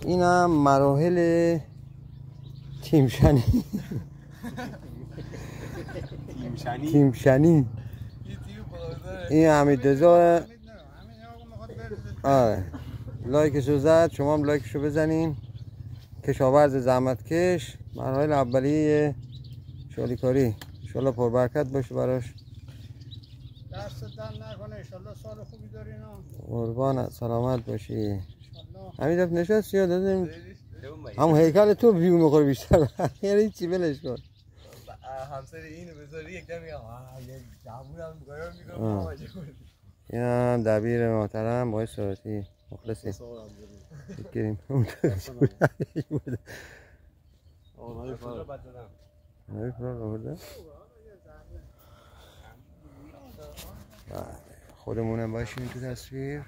اینم مراحل تیمشنی. تیمشنی این حمیدرضا. لایکشو زد، شما هم لایکشو بزنین. کشاورز زحمتکش، مراحل اولیه شالیکاری. انشالله پربرکت باشه براش. دست در نکنه. انشالله سال خوبی دارین. قربانت، سلامت باشی. همین دفعه نشست یا دادیم همون هیکل تو بیو میخوره بیشتر. یعنی چی بلش کن. همسر اینو بذاری یک دم میگم یک جمعونم گایا میکنم. اینم دبیر محترم آقای سراتی مخلصی. شکریم. خودمونم باشیم تو تصویر.